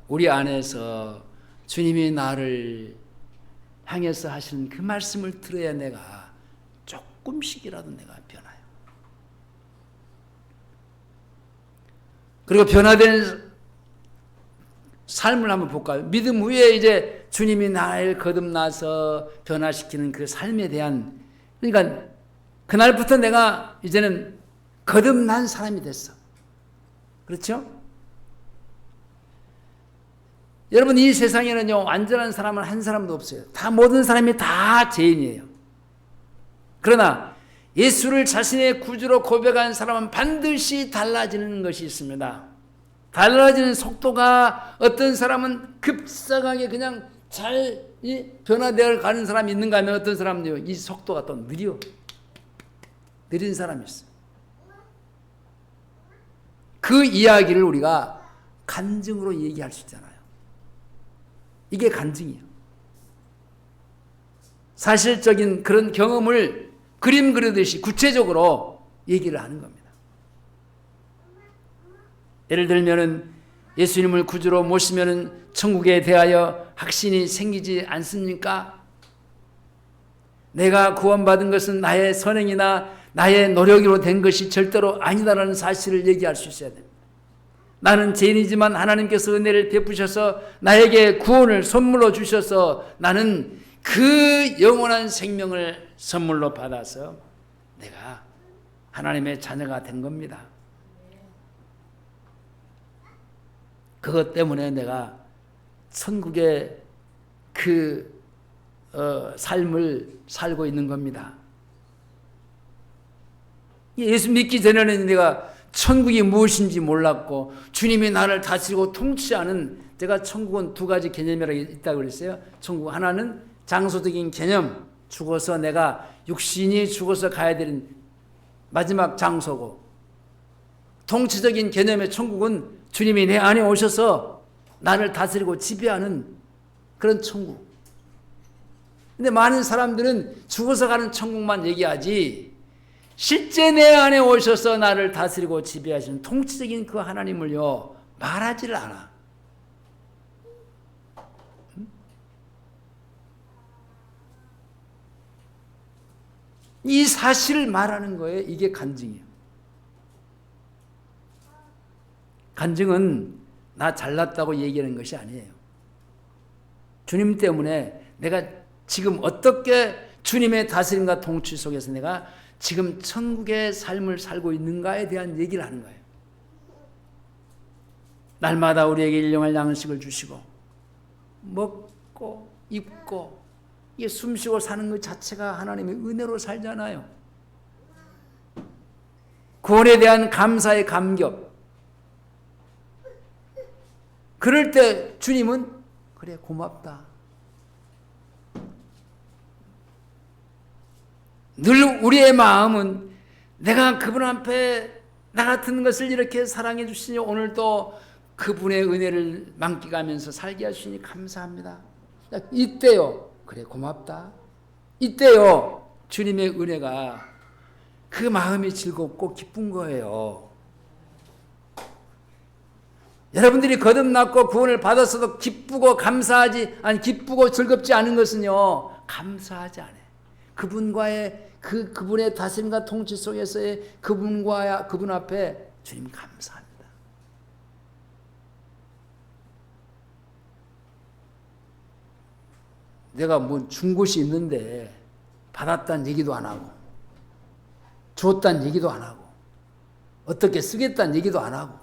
우리 안에서 주님이 나를 향해서 하시는 그 말씀을 들어야 내가 조금씩이라도 내가 변해요. 그리고 변화된 삶을 한번 볼까요? 믿음 후에 이제 주님이 나를 거듭나서 변화시키는 그 삶에 대한, 그러니까 그날부터 내가 이제는 거듭난 사람이 됐어. 그렇죠? 여러분, 이 세상에는요, 완전한 사람은 한 사람도 없어요. 다, 모든 사람이 다 죄인이에요. 그러나 예수를 자신의 구주로 고백한 사람은 반드시 달라지는 것이 있습니다. 달라지는 속도가, 어떤 사람은 급성하게 그냥 잘 변화되어 가는 사람이 있는가 하면, 어떤 사람은요, 이 속도가 또 느린 사람이 있어요. 그 이야기를 우리가 간증으로 얘기할 수 있잖아요. 이게 간증이에요. 사실적인 그런 경험을 그림 그리듯이 구체적으로 얘기를 하는 겁니다. 예를 들면은 예수님을 구주로 모시면은 천국에 대하여 확신이 생기지 않습니까? 내가 구원받은 것은 나의 선행이나 나의 노력으로 된 것이 절대로 아니다라는 사실을 얘기할 수 있어야 됩니다. 나는 죄인이지만 하나님께서 은혜를 베푸셔서 나에게 구원을 선물로 주셔서 나는 그 영원한 생명을 선물로 받아서 내가 하나님의 자녀가 된 겁니다. 그것 때문에 내가 천국의 그 삶을 살고 있는 겁니다. 예수 믿기 전에는 내가 천국이 무엇인지 몰랐고 주님이 나를 다스리고 통치하는, 제가 천국은 두 가지 개념이라고 있다고 그랬어요. 천국 하나는 장소적인 개념, 죽어서 내가 육신이 죽어서 가야 되는 마지막 장소고, 통치적인 개념의 천국은 주님이 내 안에 오셔서 나를 다스리고 지배하는 그런 천국. 근데 많은 사람들은 죽어서 가는 천국만 얘기하지 실제 내 안에 오셔서 나를 다스리고 지배하시는 통치적인 그 하나님을요 말하지를 않아. 이 사실을 말하는 거예요. 이게 간증이에요. 간증은 나 잘났다고 얘기하는 것이 아니에요. 주님 때문에 내가 지금 어떻게 주님의 다스림과 통치 속에서 내가 지금 천국의 삶을 살고 있는가에 대한 얘기를 하는 거예요. 날마다 우리에게 일용할 양식을 주시고 먹고 입고 이게 숨쉬고 사는 것 자체가 하나님의 은혜로 살잖아요. 구원에 대한 감사의 감격. 그럴 때 주님은 그래 고맙다. 늘 우리의 마음은 내가 그분 앞에 나 같은 것을 이렇게 사랑해 주시니 오늘도 그분의 은혜를 만끽하면서 살게 하시니 감사합니다. 이때요. 그래 고맙다. 이때요. 주님의 은혜가 그 마음이 즐겁고 기쁜 거예요. 여러분들이 거듭났고 구원을 받았어도 기쁘고 감사하지 아니 기쁘고 즐겁지 않은 것은요. 감사하지 않아요. 그분과의 그분의 다스림과 통치 속에서의 그분 앞에 주님 감사합니다. 내가 뭐 준 것이 있는데 받았다는 얘기도 안 하고 줬다는 얘기도 안 하고 어떻게 쓰겠다는 얘기도 안 하고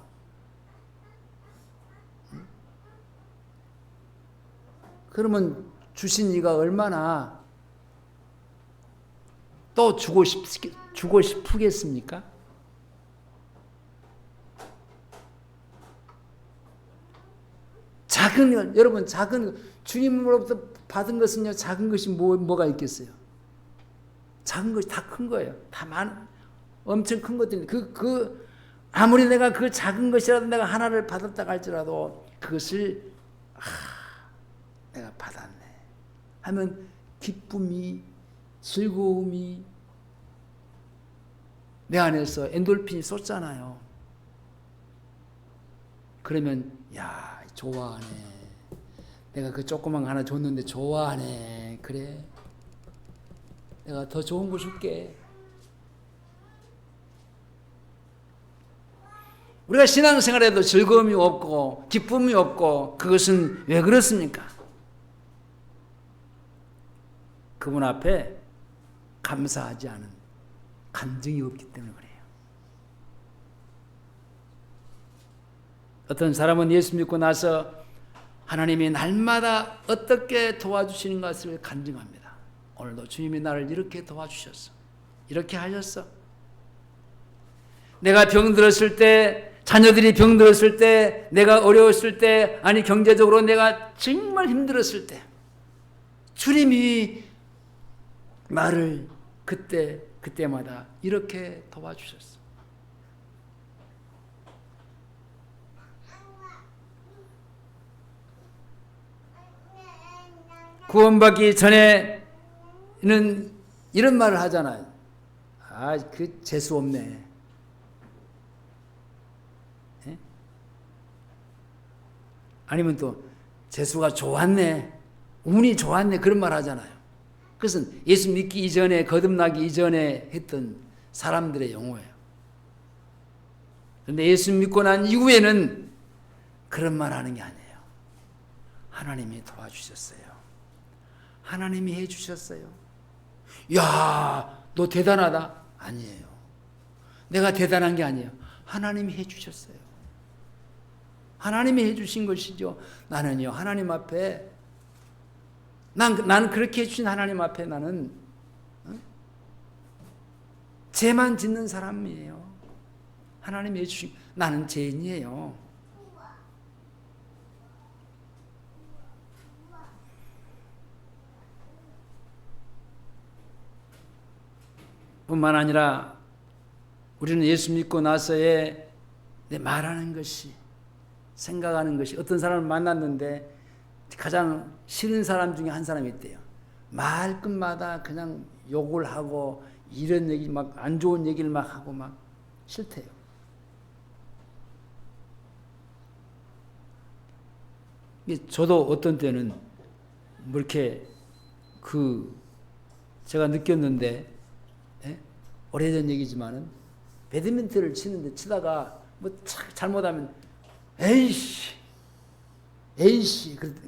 그러면 주신 이가 얼마나 또 주고 싶으겠습니까? 여러분 작은 주님으로부터 받은 것은요 작은 것이 뭐가 있겠어요? 작은 것이 다 큰 거예요. 다 엄청 큰 것들인데 아무리 내가 그 작은 것이라도 내가 하나를 받았다 할지라도 그것을 내가 받았네 하면 기쁨이 즐거움이 내 안에서 엔돌핀이 쏟잖아요. 그러면 야 좋아하네. 내가 그 조그만 거 하나 줬는데 좋아하네. 그래 내가 더 좋은 거 줄게. 우리가 신앙생활에도 즐거움이 없고 기쁨이 없고 그것은 왜 그렇습니까? 그분 앞에 감사하지 않은 간증이 없기 때문에 그래요. 어떤 사람은 예수 믿고 나서 하나님이 날마다 어떻게 도와주시는 것을 간증합니다. 오늘도 주님이 나를 이렇게 도와주셨어. 이렇게 하셨어. 내가 병들었을 때, 자녀들이 병들었을 때, 내가 어려웠을 때, 아니 경제적으로 내가 정말 힘들었을 때 주님이 나를 그때마다 이렇게 도와주셨어. 구원받기 전에 이런 말을 하잖아요. 아, 그 재수 없네. 예? 아니면 또 재수가 좋았네, 운이 좋았네, 그런 말 하잖아요. 그것은 예수 믿기 이전에, 거듭나기 이전에 했던 사람들의 용어예요. 그런데 예수 믿고 난 이후에는 그런 말 하는 게 아니에요. 하나님이 도와주셨어요. 하나님이 해주셨어요. 야, 너 대단하다. 아니에요. 내가 대단한 게 아니에요. 하나님이 해주셨어요. 하나님이 해주신 것이죠. 나는요, 하나님 앞에, 나는 그렇게 해주신 하나님 앞에 나는 죄만 짓는 사람이에요. 하나님이 해주신, 나는 죄인이에요. 뿐만 아니라 우리는 예수 믿고 나서의 내 말하는 것이, 생각하는 것이, 어떤 사람을 만났는데 가장 싫은 사람 중에 한 사람이 있대요. 말끝마다 그냥 욕을 하고 이런 얘기, 막 안 좋은 얘기를 막 하고 막 싫대요. 저도 어떤 때는 뭐 이렇게 제가 느꼈는데, 오래전 얘기지만은 배드민턴을 치다가 뭐 잘못하면 에이씨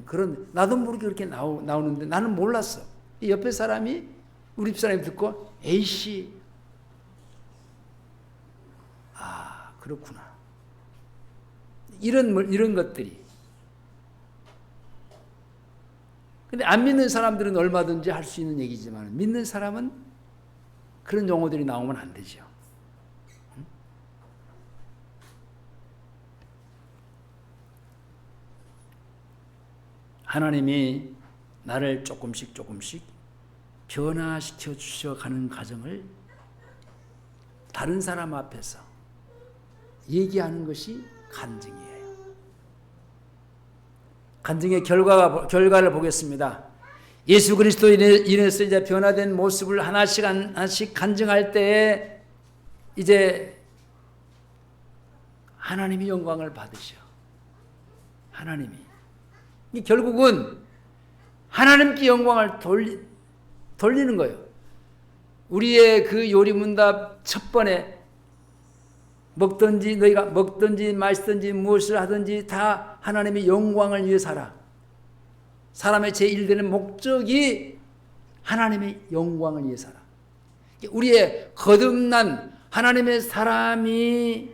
그런 나도 모르게 그렇게 나오는데 나는 몰랐어. 옆에 사람이, 우리 집 사람이 듣고 에이씨, 아 그렇구나, 이런 것들이. 근데 안 믿는 사람들은 얼마든지 할 수 있는 얘기지만 믿는 사람은 그런 용어들이 나오면 안 되죠. 하나님이 나를 조금씩 변화시켜 주셔가는 과정을 다른 사람 앞에서 얘기하는 것이 간증이에요. 간증의 결과를 보겠습니다. 예수 그리스도로 인해서 이제 변화된 모습을 하나씩 간증할 때에 이제 하나님이 영광을 받으셔. 하나님이. 결국은 하나님께 영광을 돌리는 거예요. 우리의 그 요리문답 첫 번에 너희가 먹든지 마시든지 무엇을 하든지 다 하나님의 영광을 위해 살아. 사람의 제1되는 목적이 하나님의 영광을 위해 살아. 우리의 거듭난 하나님의 사람이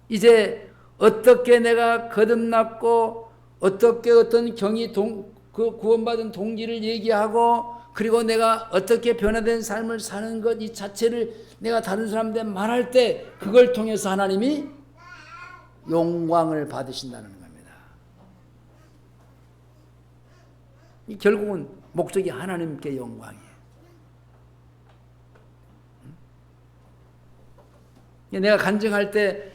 이제 어떻게 내가 거듭났고 어떻게 어떤 그 구원받은 동기를 얘기하고, 그리고 내가 어떻게 변화된 삶을 사는 것 이 자체를 내가 다른 사람들한테 말할 때 그걸 통해서 하나님이 영광을 받으신다는 겁니다. 결국은 목적이 하나님께 영광이에요. 내가 간증할 때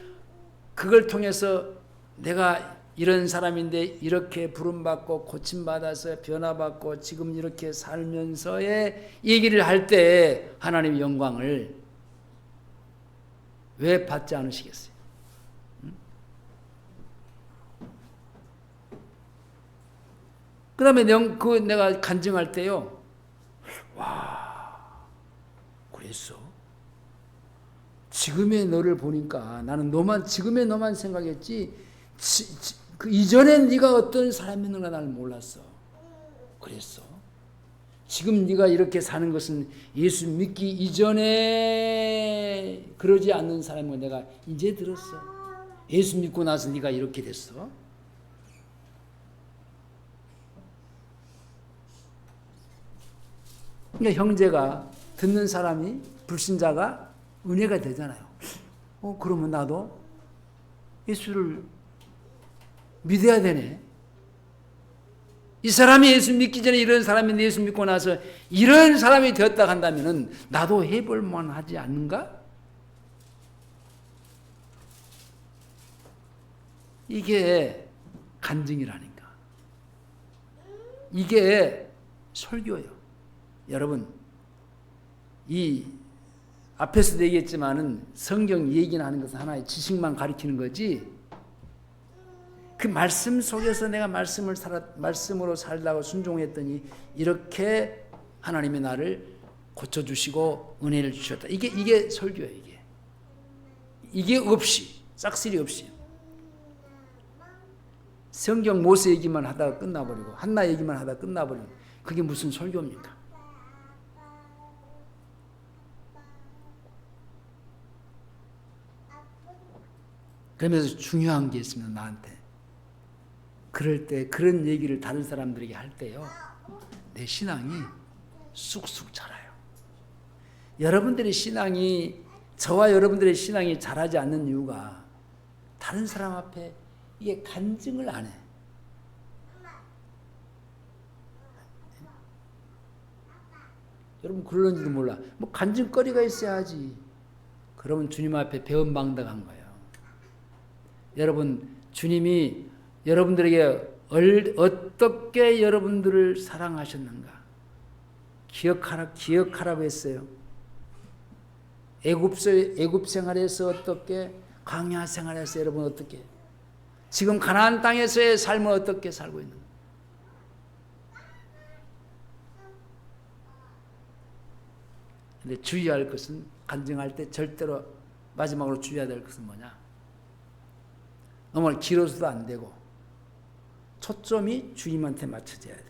그걸 통해서 내가 이런 사람인데 이렇게 부름받고 고침받아서 변화받고 지금 이렇게 살면서의 얘기를 할 때 하나님의 영광을 왜 받지 않으시겠어요? 그 다음에 내가 간증할 때요, 와, 그랬어? 지금의 너를 보니까 나는 지금의 너만 생각했지 그 이전에 네가 어떤 사람이었는가 나는 몰랐어. 그랬어. 지금 네가 이렇게 사는 것은 예수 믿기 이전에 그러지 않는 사람인 거 내가 이제 들었어. 예수 믿고 나서 네가 이렇게 됐어. 그러니까 형제가, 듣는 사람이, 불신자가 은혜가 되잖아요. 그러면 나도 예수를 믿어야 되네. 이 사람이 예수 믿기 전에 이런 사람인데 예수 믿고 나서 이런 사람이 되었다 한다면은 나도 해볼 만하지 않는가? 이게 간증이라니까. 이게 설교예요. 여러분, 이 앞에서도 얘기했지만은 성경 얘기는 하는 것은 하나의 지식만 가리키는 거지, 그 말씀 속에서 내가 말씀으로 살다가 순종했더니 이렇게 하나님이 나를 고쳐주시고 은혜를 주셨다. 이게 설교예요. 이게 없이, 싹쓸이 없이 성경 모세 얘기만 하다가 끝나버리고 한나 얘기만 하다가 끝나버리고, 그게 무슨 설교입니까? 그러면서 중요한 게 있습니다. 나한테 그럴 때 그런 얘기를 다른 사람들에게 할 때요, 내 신앙이 쑥쑥 자라요. 여러분들의 신앙이, 저와 여러분들의 신앙이 자라지 않는 이유가 다른 사람 앞에 이게 간증을 안 해. 여러분 그러는지도 몰라. 뭐 간증거리가 있어야지. 그러면 주님 앞에 배은망덕한 거예요. 여러분, 주님이 여러분들에게 어떻게 여러분들을 사랑하셨는가 기억하라고 했어요. 애굽 생활에서 어떻게, 광야 생활에서 여러분 어떻게, 지금 가나안 땅에서의 삶을 어떻게 살고 있는가. 근데 주의할 것은, 간증할 때 절대로 마지막으로 주의해야 될 것은 뭐냐, 너무 길어서도 안 되고 초점이 주님한테 맞춰져야 돼.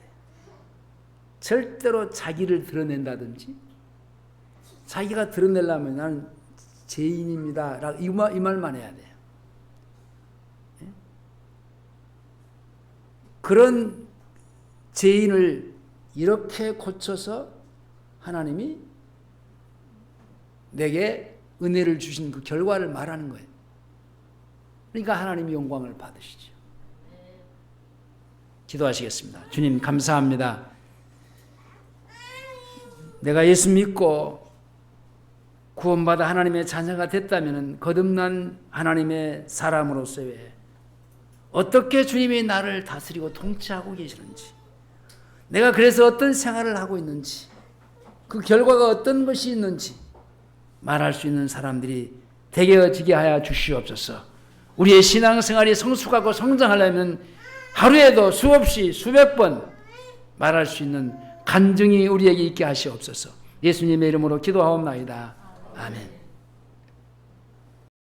절대로 자기를 드러낸다든지, 자기가 드러내려면 나는 죄인입니다 이 말만 해야 돼요. 그런 죄인을 이렇게 고쳐서 하나님이 내게 은혜를 주신 그 결과를 말하는 거예요. 그러니까 하나님이 영광을 받으시죠. 기도하시겠습니다. 주님 감사합니다. 내가 예수 믿고 구원받아 하나님의 자녀가 됐다면 거듭난 하나님의 사람으로서의 어떻게 주님이 나를 다스리고 통치하고 계시는지, 내가 그래서 어떤 생활을 하고 있는지, 그 결과가 어떤 것이 있는지 말할 수 있는 사람들이 되어지게 하여 주시옵소서. 우리의 신앙생활이 성숙하고 성장하려면 하루에도 수없이 수백 번 말할 수 있는 간증이 우리에게 있게 하시옵소서. 예수님의 이름으로 기도하옵나이다. 아멘.